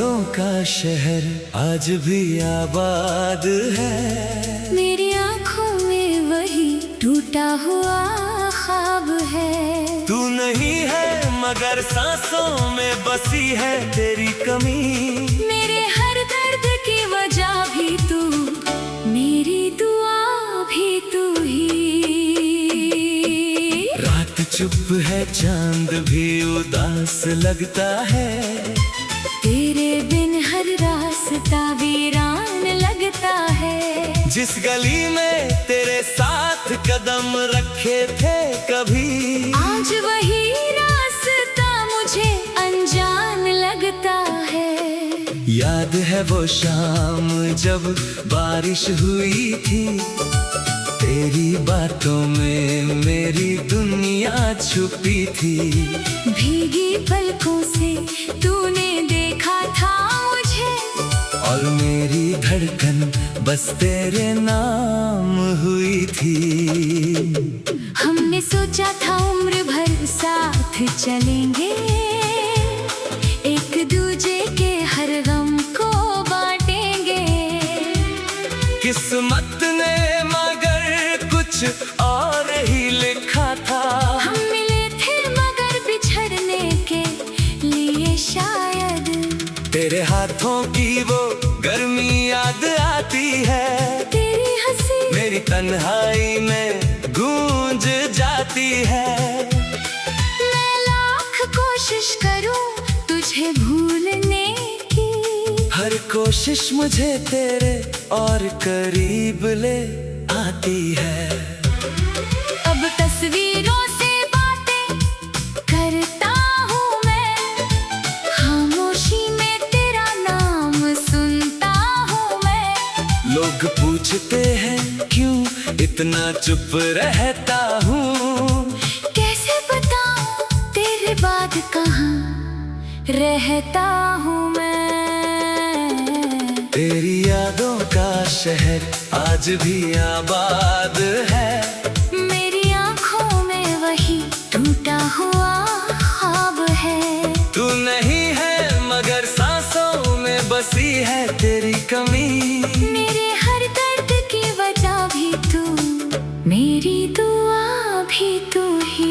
यादों का शहर आज भी आबाद है। मेरी आँखों में वही टूटा हुआ ख्वाब है। तू नहीं है मगर सांसों में बसी है तेरी कमी। मेरे हर दर्द की वजह भी तू, मेरी दुआ भी तू ही। रात चुप है चांद भी उदास लगता है। तेरे बिन हर रास्ता वीरान लगता है। जिस गली में तेरे साथ कदम रखे थे कभी, आज वही रास्ता मुझे अनजान लगता है। याद है वो शाम जब बारिश हुई थी। तेरी बातों में मेरी दुनिया छुपी थी। भीगी पलकों से तूने देखा था मुझे, और मेरी धड़कन बस तेरे नाम हुई थी। हमने सोचा था उम्र भर साथ चलेंगे, एक दूजे के हर गम को बांटेंगे। किस्मत ने मगर कुछ और ही लिखा था। हम मिले थे मगर बिछड़ने के लिए शायद। तेरे हाथों की वो गर्मी याद आती है। तेरी हंसी मेरी तन्हाई में गूंज जाती है। मैं लाख कोशिश करूं तुझे भूलने की, हर कोशिश मुझे तेरे और करीब ले आती है। अब तस्वीरों से बातें करता हूँ मैं, खामोशी में तेरा नाम सुनता हूँ मैं। लोग पूछते हैं क्यों इतना चुप रहता हूँ। कैसे बताऊँ तेरे बाद कहाँ रहता हूँ मैं। तेरी यादों का शहर आज भी आबाद है। मेरी आँखों में वही टूटा हुआ ख्वाब है। तू नहीं है मगर सांसों में बसी है तेरी कमी। मेरे हर दर्द की वजह भी तू, मेरी दुआ भी तू ही।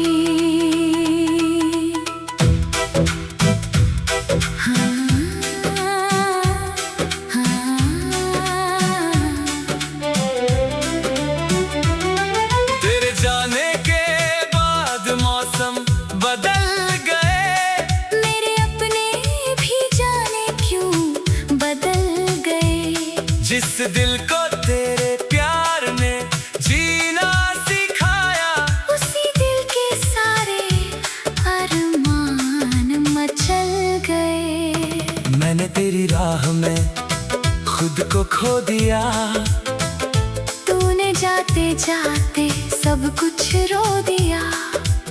तेरे जाने के बाद मौसम बदल गए। मेरे अपने भी जाने क्यों बदल गए। जिस दिल को तेरे प्यार ने जीना सिखाया, उसी दिल के सारे अरमान मचल गए। मैंने तेरी राह में खुद को खो दिया। तूने जाते जाते सब कुछ रो दिया।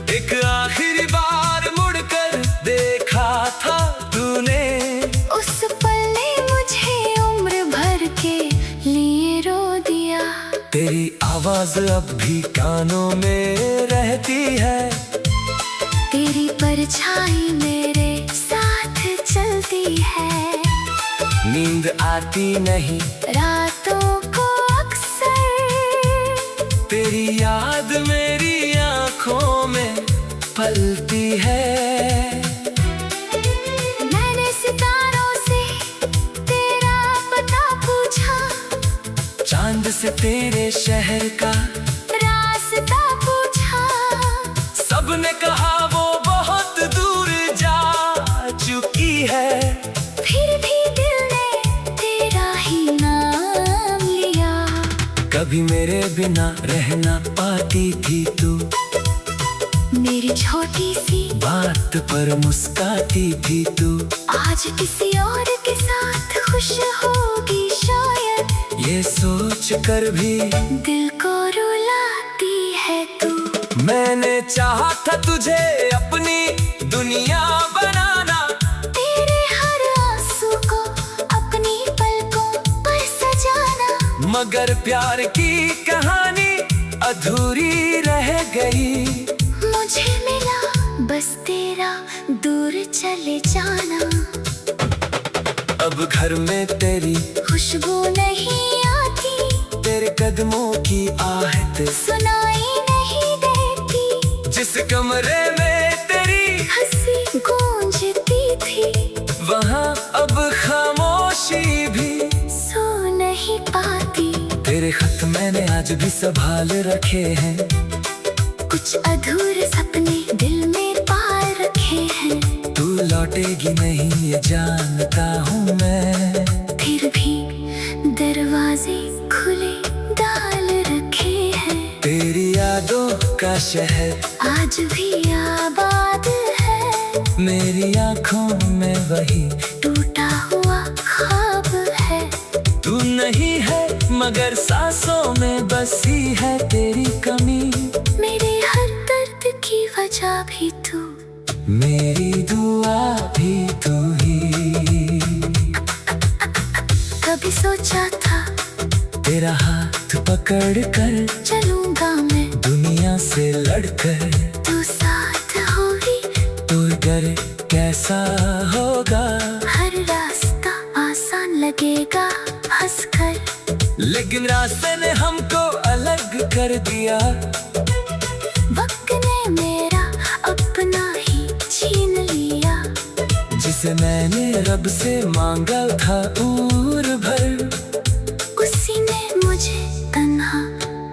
एक आखिरी बार मुड़कर देखा था तूने, उस पल ने मुझे उम्र भर के लिए रो दिया। तेरी आवाज अब भी कानों में रहती है। तेरी परछाई मेरे साथ चलती है। नींद आती नहीं रातों को अक्सर, तेरी याद मेरी आँखों में पलती है। मैंने सितारों से तेरा पता पूछा, चांद से तेरे शहर का रास्ता पूछा। सबने कहा वो बहुत दूर जा चुकी है। फिर भी दिल ने तेरा ही नाम लिया। कभी मेरे बिना रह ना पाती थी तू, मेरी छोटी सी बात पर मुस्काती थी तू। आज किसी और के साथ खुश होगी शायद, ये सोच कर भी दिल को रुलाती है तू। मैंने चाहा था तुझे अपनी दुनिया बनाना। तेरे हर आंसू को अपनी पलकों पर सजाना। मगर प्यार की कहानी अधूरी रह गई। मुझे मिला बस तेरा दूर चले जाना। अब घर में तेरी खुशबू नहीं आती, तेरे कदमों की आहट सुनाई नहीं देती। जिस कमरे में तेरी हंसी गूंजती थी, वहाँ अब खामोशी भी सो नहीं पाती। तेरे खत मैंने आज भी संभाल रखे हैं, कुछ अधूरे सपने दिल में पाल रखे हैं। तू लौटेगी नहीं ये जानता हूँ मैं, फिर भी दरवाजे खुले डाल रखे हैं। तेरी यादों का शहर आज भी आबाद है, मेरी आँखों में वही टूटा हुआ ख्वाब है। तू नहीं है मगर सांसों में बसी है तेरी कमी। मेरे हर दर्द की वजह भी तू, मेरी दुआ भी तू ही। कभी सोचा था तेरा हाथ पकड़ कर चलूंगा मैं, दुनिया से लड़कर तू साथ होगी तो डर कैसा होगा। हर रास्ता आसान लगेगा हंसकर, लेकिन रास्ते ने हमको अलग कर दिया। वक्त ने मेरा अपना ही छीन लिया। जिसे मैंने रब से मांगा था उम्र भर, उसी ने मुझे तन्हा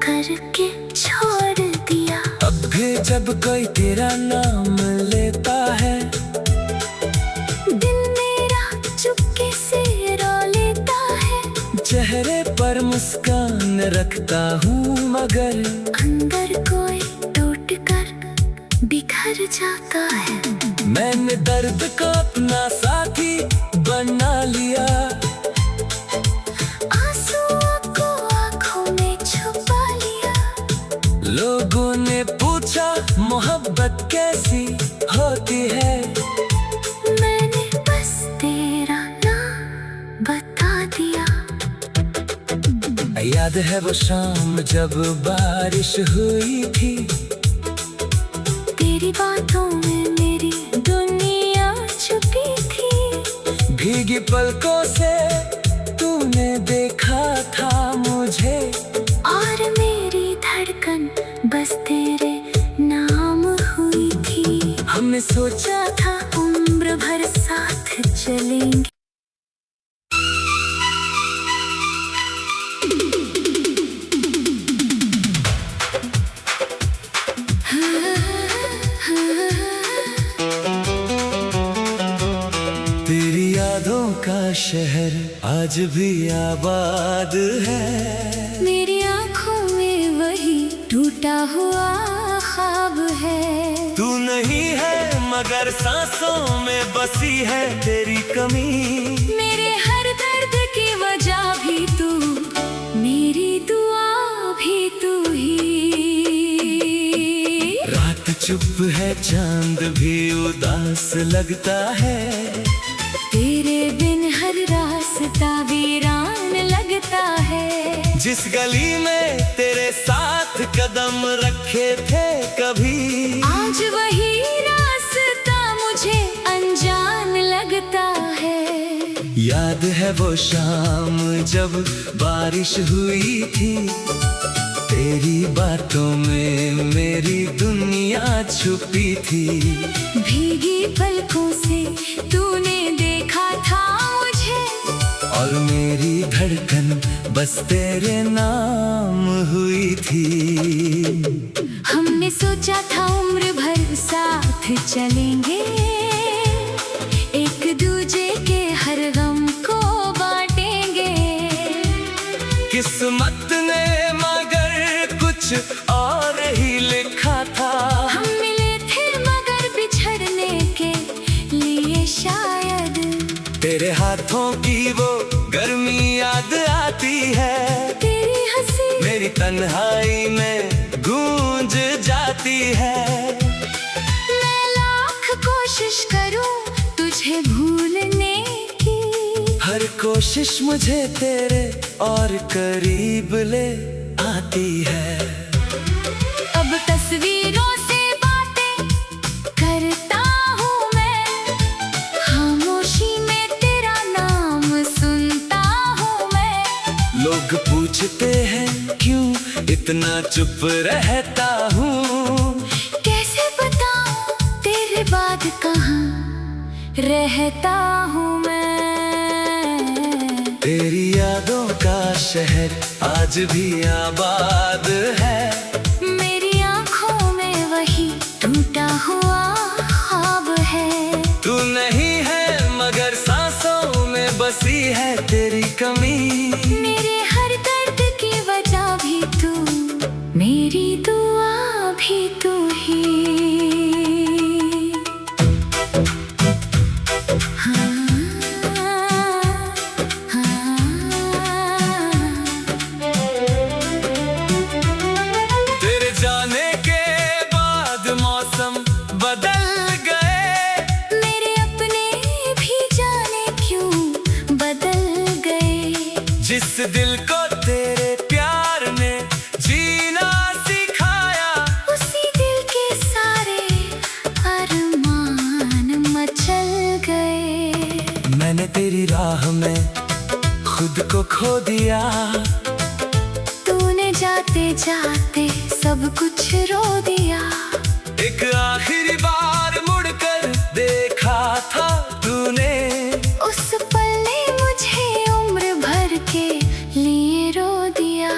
करके छोड़ दिया। अब भी जब कोई तेरा नाम लेता है, दिल मेरा चुपके से रो लेता है। चेहरे पर मुस्कान रखता हूँ मगर अंदर कोई टूट कर बिखर जाता है। मैंने दर्द को अपना साथी बना लिया। आंसुओं को आंखों में छुपा लिया। लोगों ने पूछा मोहब्बत कैसी होती है, मैंने बस तेरा नाम बता दिया। याद है वो शाम जब बारिश हुई थी, तेरी बातों में मेरी दुनिया छुपी थी। भीगी पलकों से तूने देखा था मुझे, और मेरी धड़कन बस तेरे नाम हुई थी। हमने सोचा था उम्र भर साथ चलेंगे। तेरी यादों का शहर आज भी आबाद है, मेरी आंखों में वही टूटा हुआ ख्वाब है। तू नहीं है मगर सांसों में बसी है तेरी कमी। मेरे हर दर्द की वजह भी तू, मेरी दुआ भी तू ही। रात चुप है चांद भी उदास लगता है, तेरे बिन हर रास्ता वीरान लगता है। जिस गली में तेरे साथ कदम रखे थे कभी, आज वही रास्ता मुझे अनजान लगता है। याद है वो शाम जब बारिश हुई थी, तेरी बातों में मेरी दुनिया छुपी थी। भीगी पलकों से तूने देखा था मुझे, और मेरी धड़कन बस तेरे नाम हुई थी। हमने सोचा था उम्र भर साथ चलेंगे, एक दूजे के हर गम को बांटेंगे। किस्मत ने मगर कुछ और ही लिखा था, हम मिले थे मगर बिछड़ने के लिए शायद। तेरे हाथों की वो गर्मी याद आती है, तेरी हंसी मेरी तन्हाई में गूंज जाती है। मैं लाख कोशिश करूं तुझे भूलने की, हर कोशिश मुझे तेरे और करीब ले आती है। अब तस्वीरों से बातें करता हूँ मैं, खामोशी में तेरा नाम लोग पूछते हैं क्यों इतना चुप रहता हूँ। कैसे बताऊं तेरे बाद कहाँ रहता हूँ मैं। तेरी यादों का शहर आज भी आबाद है। मेरी आँखों में वही टूटा हुआ ख्वाब है। तू नहीं है मगर सांसों में बसी है तेरी कमी। मेरे हर दर्द की वजह भी तू, मेरी दुआ भी तू ही। तेरे जाने के बाद मौसम बदल गए। मेरे अपने भी जाने क्यों बदल गए। जिस दिल को तेरे प्यार ने जीना सिखाया, उसी दिल के सारे अरमान मचल गए। मैंने तेरी राह में खुद को खो दिया। तूने जाते जाते सब कुछ रो दिया। एक आखिरी बार मुड़कर देखा था तूने। उस पल ने मुझे उम्र भर के लिए रो दिया।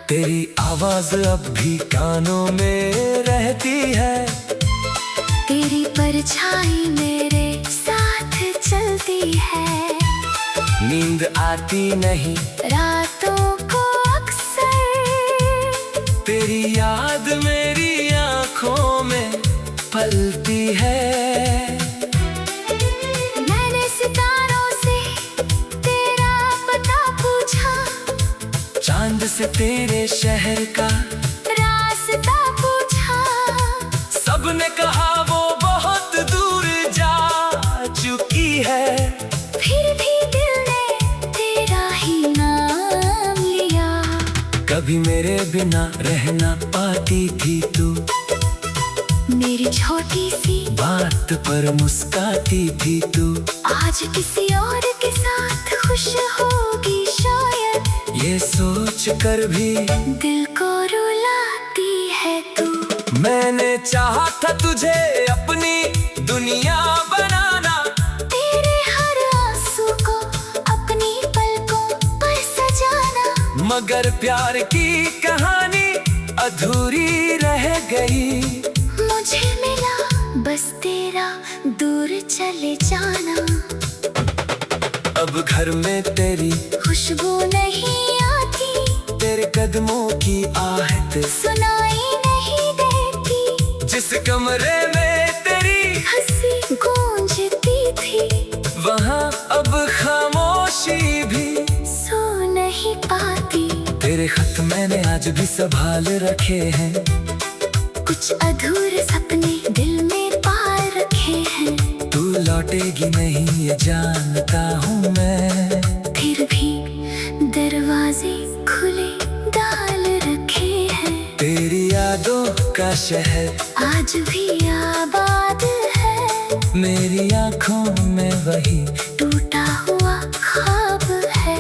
तेरी आवाज अब भी कानों में रहती है। तेरी परछाई मेरे साथ चलती है। नींद आती नहीं रातों को अक्सर। तेरी याद मेरी आँखों में पलती है। मैंने सितारों से तेरा पता पूछा। चांद से तेरे शहर का रास्ता पूछा। सबने कहा वो बहुत दूर जा चुकी है। फिर भी दिल ने तेरा ही नाम लिया। कभी मेरे बिना रह ना पाती थी तू। मेरी छोटी सी बात पर मुस्काती थी तू। आज किसी और के साथ खुश होगी शायद। ये सोच कर भी दिल को रुलाती है तू। मैंने चाहा था तुझे अपनी दुनिया बनाना। तेरे हर आंसू को अपनी पलकों पर सजाना। मगर प्यार की कहानी अधूरी रह गई। मुझे मिला बस तेरा दूर चले जाना। अब घर में तेरी खुशबू नहीं आती। तेरे कदमों की आहट सुनाई नहीं देती। जिस कमरे में तेरी हंसी गूंजती थी, वहाँ अब खामोशी भी सो नहीं पाती। तेरे खत मैंने आज भी संभाल रखे हैं। कुछ अधूरे सपने दिल में पाल रखे हैं। तू लौटेगी नहीं ये जानता हूँ मैं। फिर भी दरवाजे खुले डाल रखे हैं। तेरी यादों का शहर आज भी आबाद है। मेरी आँखों में वही टूटा हुआ ख्वाब है।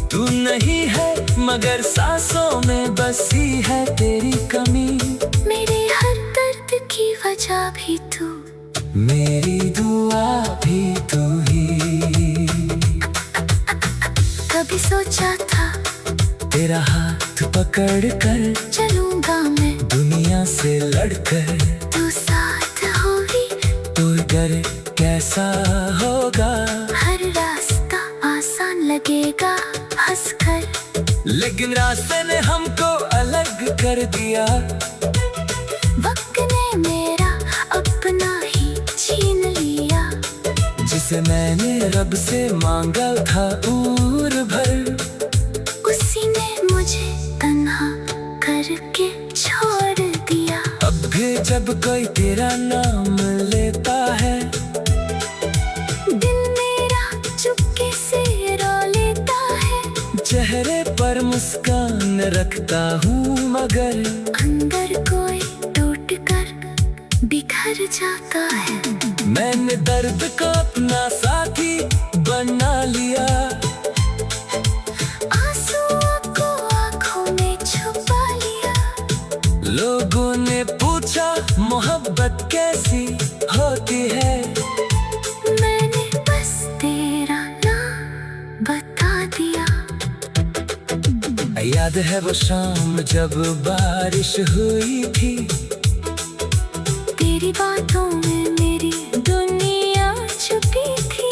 तू नहीं है मगर सांसों में बसी है तेरी कमी। मेरे हर दर्द की वजह भी तू, मेरी दुआ भी तू ही। कभी सोचा था तेरा हाथ पकड़ कर चलूंगा मैं दुनिया से लड़कर। तू साथ होगी तो डर कैसा होगा। हर रास्ता आसान लगेगा हंसकर। लेकिन रास्ते ने हमको अलग कर दिया। वक्त ने मेरा अपना ही छीन लिया। जिसे मैंने रब से मांगा था उम्र भर, उसी ने मुझे तन्हा करके छोड़ दिया। अब भी जब कोई तेरा नाम लेता है, दिल मेरा चुपके से रो लेता है। चेहरे पर मुस्कान रखता हूँ मगर अंदर कोई टूट कर बिखर जाता है। मैंने दर्द को अपना साथी बना लिया। आंसुओं को मोहब्बत कैसी होती है। मैंने बस तेरा नाम बता दिया। याद है वो शाम जब बारिश हुई थी, तेरी बातों में मेरी दुनिया छुपी थी।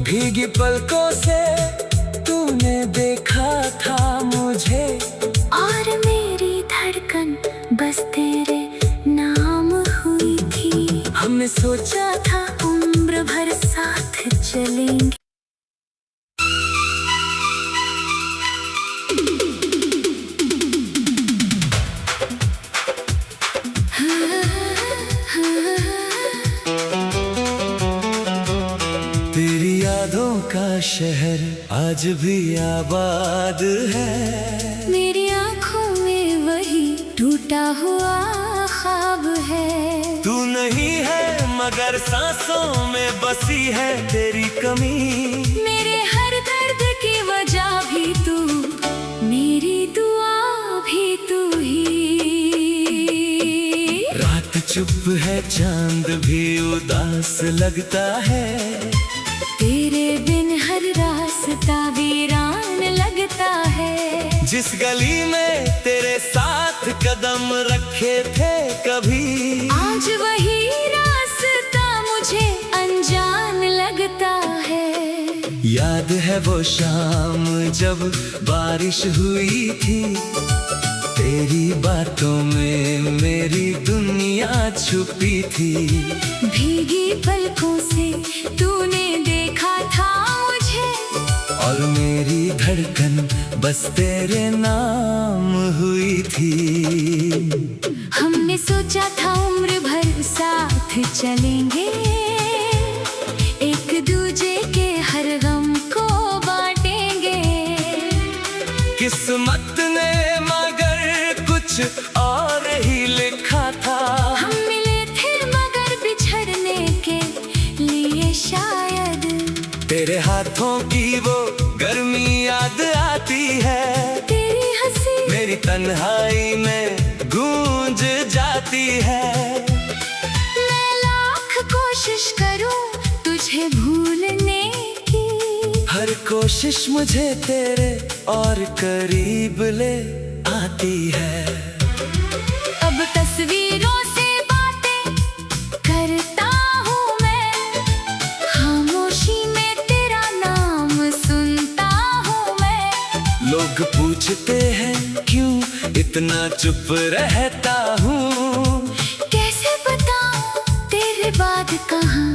भीगी पलकों से तूने देखा था मुझे, और मेरी धड़कन बस तेरे नाम हुई थी। हमने सोचा था उम्र भर साथ चलेंगे। तेरी यादों का शहर आज भी आबाद है। मेरी आँखों में वही टूटा हुआ ख्वाब है। तू नहीं है मगर सांसों में बसी है तेरी कमी। मेरे हर दर्द की वजह भी तू, मेरी दुआ भी तू ही। रात चुप है चांद भी उदास लगता है। तेरे बिन हर रास्ता वीरान लगता है। जिस गली में तेरे साथ कदम रखे थे कभी, आज वही रास्ता मुझे अनजान लगता है। याद है वो शाम जब बारिश हुई थी, तेरी बातों में मेरी दुनिया छुपी थी। भीगी पलकों से तूने देखा था मुझे, और मेरी धड़कन बस तेरे नाम हुई थी। हमने सोचा था उम्र भर साथ चलेंगे, एक दूजे के हर गम को बांटेंगे। किस्मत ने मगर कुछ और ही लिखा था। हम मिले थे मगर बिछड़ने के लिए शायद। तेरे हाथों की वो गर्मी याद आती है। तेरी हंसी मेरी तन्हाई में गूंज जाती है। मैं लाख कोशिश करूं तुझे भूलने की, हर कोशिश मुझे तेरे और करीब ले आती है। अब तस्वीरों से बातें करता हूँ मैं, खामोशी में तेरा नाम सुनता हूँ मैं। लोग पूछते हैं क्यों इतना चुप रहता हूँ, कैसे बताऊं तेरे बाद कहाँ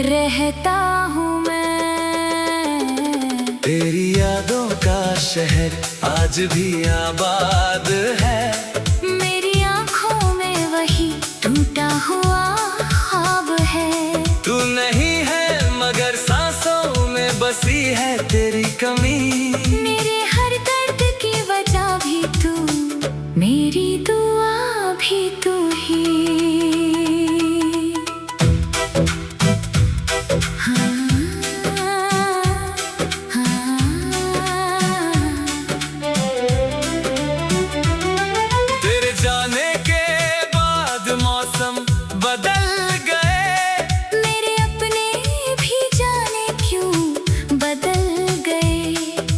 रहता हूँ मैं। तेरी यादों का शहर आज भी आबाद है। मेरी आँखों में वही टूटा हुआ ख्वाब है। तू नहीं है मगर सांसों में बसी है तेरी कमी। मेरे हर दर्द की वजह भी तू, मेरी दुआ भी तू ही। तेरे जाने के बाद मौसम बदल गए। मेरे अपने भी जाने क्यों बदल गए।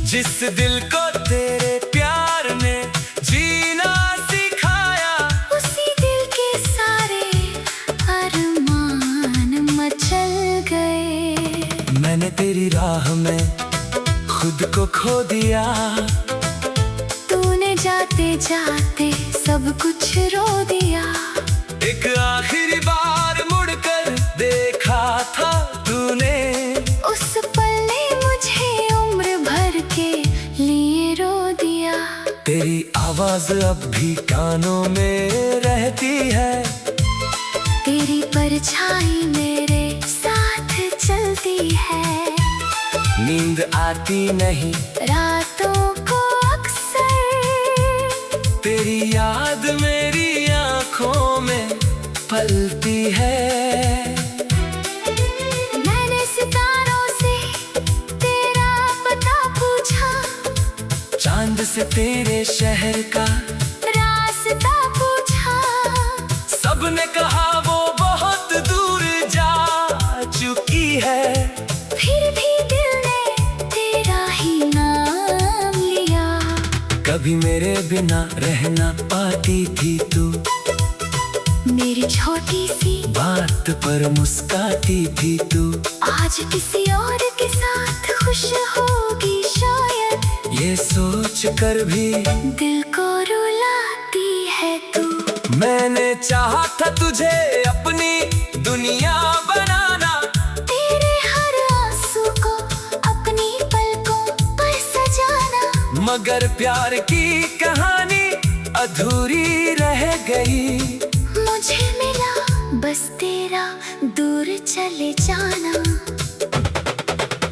जिस दिल को तेरे प्यार ने जीना सिखाया, उसी दिल के सारे अरमान मचल गए। मैंने तेरी राह में खुद को खो दिया। तूने जाते जाते सब कुछ रो दिया। एक आखिरी बार मुड़कर देखा था तूने, उस पल ने मुझे उम्र भर के लिए रो दिया। तेरी आवाज अब भी कानों में रहती है। तेरी परछाई मेरे साथ चलती है। नींद आती नहीं रातों को अक्सर, तेरी याद मेरी आंखों में पलती है। मैंने सितारों से तेरा पता पूछा, चांद से तेरे शहर का रास्ता पूछा। सब सबने कहा वो बहुत दूर जा चुकी है, फिर भी दिल ने तेरा ही नाम लिया। कभी मेरे बिना रह ना पाती थी तू, मेरी छोटी सी बात पर मुस्काती थी तू। आज किसी और के साथ खुश होगी शायद, ये सोच कर भी दिल को रुलाती है तू। मैंने चाहा था तुझे अपनी दुनिया बनाना, तेरे हर आंसू को अपनी पलकों पर सजाना। मगर प्यार की कहानी अधूरी रह गई। मुझे मिला बस तेरा दूर चले जाना।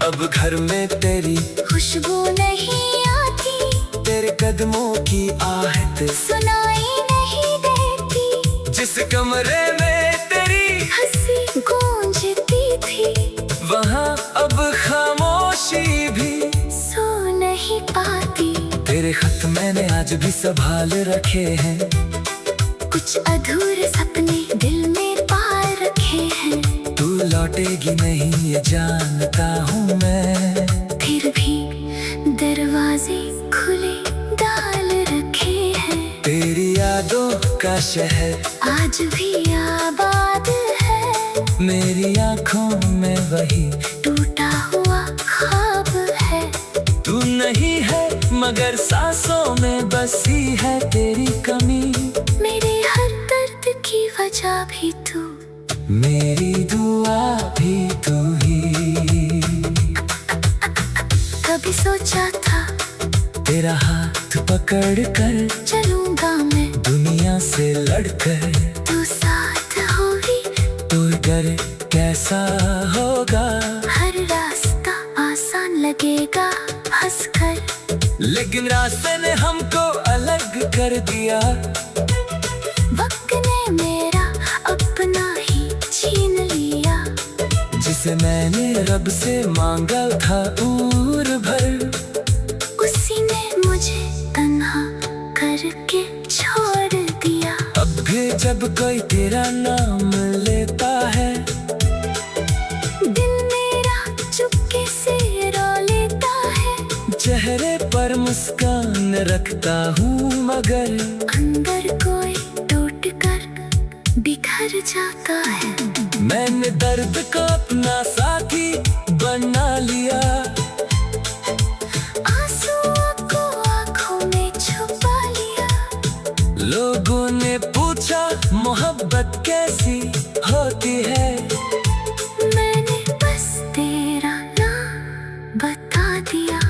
अब घर में तेरी खुशबू नहीं आती, तेरे कदमों की आहट सुनाई नहीं देती। जिस कमरे में तेरी हंसी गूंजती थी, वहाँ अब खामोशी भी सो नहीं पाती। तेरे खत मैंने आज भी संभाल रखे हैं, कुछ अधूरे सपने दिल में पार रखे हैं। तू लौटेगी नहीं ये जानता हूँ मैं, फिर भी दरवाजे खुले डाल रखे हैं। तेरी यादों का शहर आज भी आबाद है, मेरी आँखों में वही टूटा हुआ ख्वाब है। तू नहीं है मगर सांसों में बसी है तेरी कमी। मेरे हर दर्द की वजह भी तू, मेरी दुआ भी तू ही। कभी सोचा था तेरा हाथ पकड़ कर चलूंगा मैं दुनिया से लड़कर, तू साथ होगी तो डर कैसा होगा। हर रास्ता आसान लगेगा हंसकर, लेकिन रास्ते ने हमको अलग कर दिया। वक्त ने मेरा अपना ही छीन लिया। जिसे मैंने रब से मांगा था उम्र भर, उसी ने मुझे तन्हा करके छोड़ दिया। अब भी जब कोई तेरा नाम लेता है, दिल मेरा चुपके से रो लेता है। चेहरे पर मुस्कान रखता हूँ मगर अंदर कोई टूट कर बिखर जाता है। मैंने दर्द को अपना साथी बना लिया। आंसुओं को आंखों में छुपा लिया। लोगों ने पूछा मोहब्बत कैसी होती है, मैंने बस तेरा नाम बता दिया।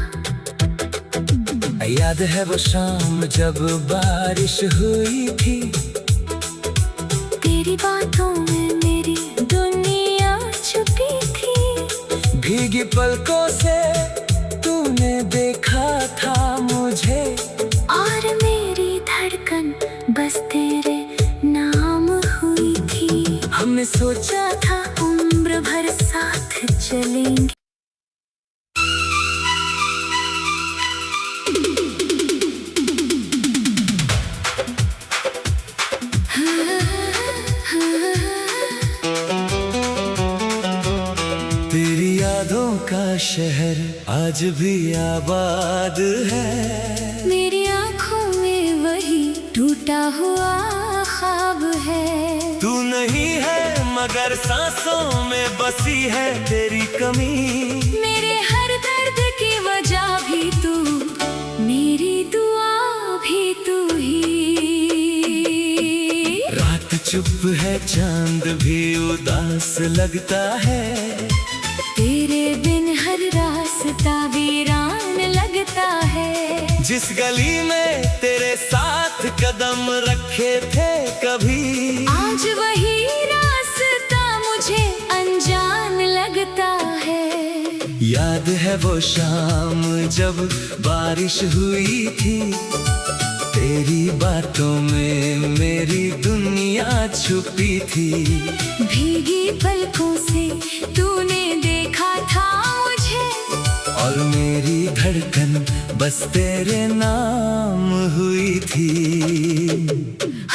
याद है वो शाम जब बारिश हुई थी, तेरी बातों में मेरी दुनिया छुपी थी। भीगी पलकों से तूने देखा था मुझे, और मेरी धड़कन बस तेरे नाम हुई थी। हमने सोचा था उम्र भर साथ चलेंगे। तेरी यादों का शहर आज भी आबाद है, मेरी आंखों में वही टूटा हुआ ख्वाब है। तू नहीं है मगर सांसों में बसी है तेरी कमी। मेरे हर दर्द की वजह भी तू, मेरी दुआ भी तू ही। रात चुप है चांद भी उदास लगता है, तेरे बिन हर रास्ता वीरान लगता है। जिस गली में तेरे साथ कदम रखे थे कभी, आज वही रास्ता मुझे अनजान लगता है। याद है वो शाम जब बारिश हुई थी, तेरी बातों में मेरी दुनिया छुपी थी। भीगी पलकों से तूने देखा था मुझे, और मेरी धड़कन बस तेरे नाम हुई थी।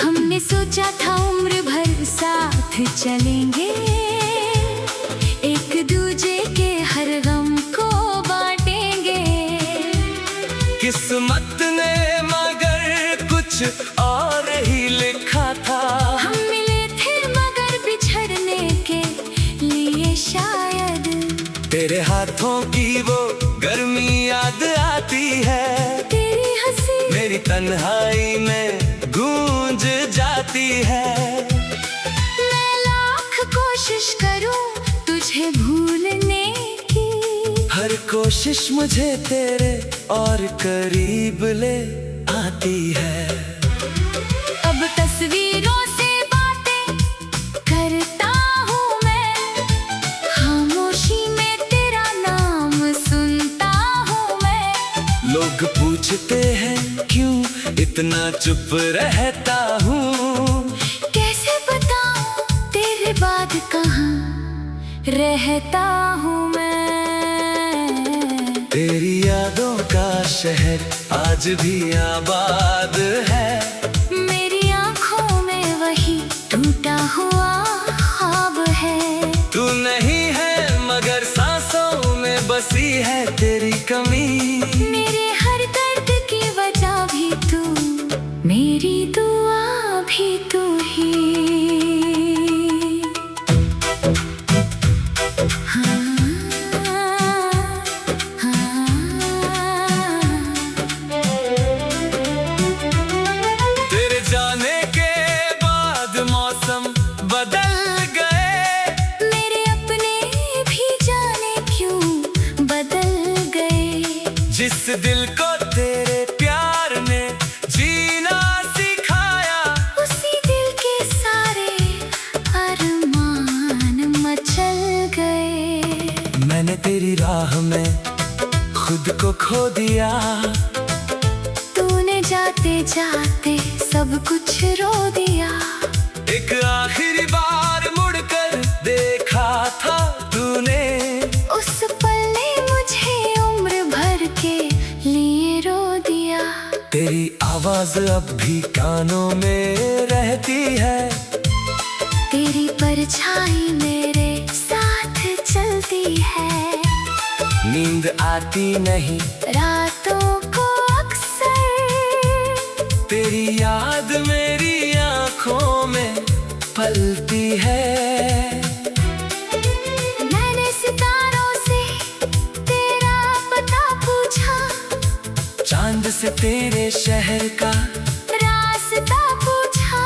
हमने सोचा था उम्र भर चलेंगे, एक दूजे के हर गम को बांटेंगे। किस्मत ने मगर कुछ और ही लिखा था। हम मिले थे मगर बिछड़ने के लिए शायद। तेरे हाथों की वो गर्मी याद आती है, तेरी हंसी मेरी तन्हाई में गूंज जाती है। मैं लाख कोशिश करूं तुझे भूलने की, हर कोशिश मुझे तेरे और करीब ले आती है। अब तस्वीरों से बातें करता हूँ मैं, खामोशी में तेरा नाम सुनता हूँ मैं। लोग पूछते हैं क्यों इतना चुप रहता हूँ, कैसे बताऊं तेरे बाद कहाँ रहता हूँ मैं। तेरी यादों का शहर आज भी आबाद है, मेरी आँखों में वही टूटा हुआ ख्वाब है। तू नहीं है मगर सांसों में बसी है तेरी कमी। मेरे हर दर्द की वजह भी तू, मेरी दुआ भी तू ही। तेरे जाने के बाद मौसम बदल गए, मेरे अपने भी जाने क्यों बदल गए। जिस दिल को तेरे प्यार ने जीना सिखाया, उसी दिल के सारे अरमान मचल गए। मैंने तेरी राह में खुद को खो दिया, तूने जाते जाते सब कुछ रो दिया। एक आखिरी बार मुड़कर देखा था तूने, उस पल ने मुझे उम्र भर के लिए रो दिया। तेरी आवाज अब भी कानों में रहती है, तेरी परछाई मेरे साथ चलती है। नींद आती नहीं रातों को अक्सर, तेरी याद मेरी आँखों में पलती है। मैंने सितारों से तेरा पता पूछा, चांद से तेरे शहर का रास्ता पूछा।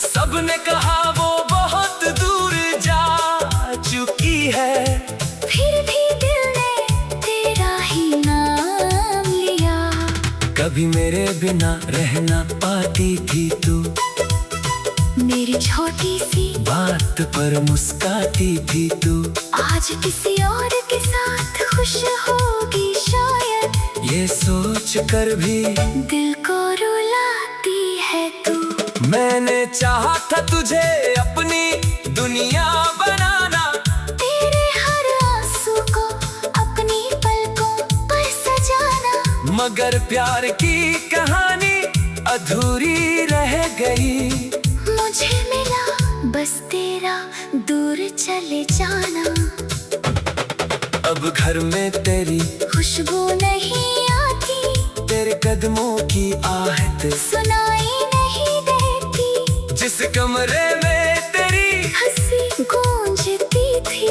सबने कहा वो बहुत दूर जा चुकी है, फिर भी दिल ने तेरा ही नाम लिया। कभी मेरे बिना रह ना पाती थी तू, मेरी छोटी सी बात पर मुस्काती थी तू। आज किसी और के साथ खुश होगी शायद, ये सोच कर भी दिल को रुलाती है तू। मैंने चाहा था तुझे अपनी दुनिया बनाना, तेरे हर आंसू को अपनी पलकों पर सजाना। मगर प्यार की कहानी अधूरी रह गई। मुझे मिला बस तेरा दूर चले जाना, अब घर में तेरी खुशबू नहीं आती, तेरे कदमों की आहट सुनाई नहीं देती। जिस कमरे में तेरी हंसी गूंजती थी,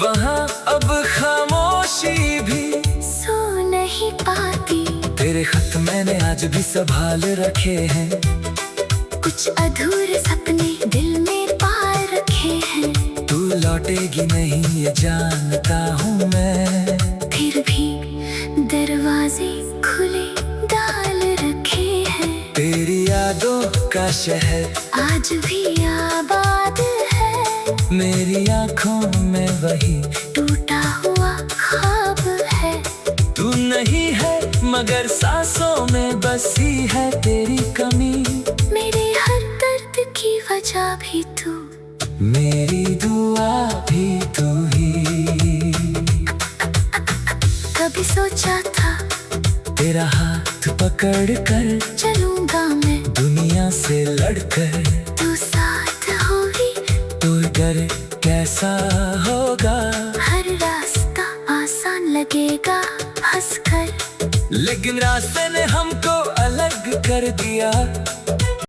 वहाँ अब खामोशी भी सो नहीं पाती। तेरे खत मैंने आज भी संभाल रखे हैं, कुछ अधूरे सपने दिल में पाल रखे हैं। तू लौटेगी नहीं ये जानता हूँ मैं, फिर भी दरवाजे खुले डाल रखे हैं। तेरी यादों का शहर आज भी आबाद है, मेरी आँखों में वही टूटा हुआ ख्वाब है। तू नहीं है मगर सांसों में बसी है तेरी कमी। मेरे हर दर्द की वजह भी तू, मेरी दुआ भी तू ही। कभी सोचा था तेरा हाथ पकड़ कर चलूंगा मैं दुनिया से लड़कर, तू साथ हो ही मगर कैसा होगा। हर रास्ता आसान लगेगा हंसकर, लेकिन रास्ते ने हमको अलग कर दिया।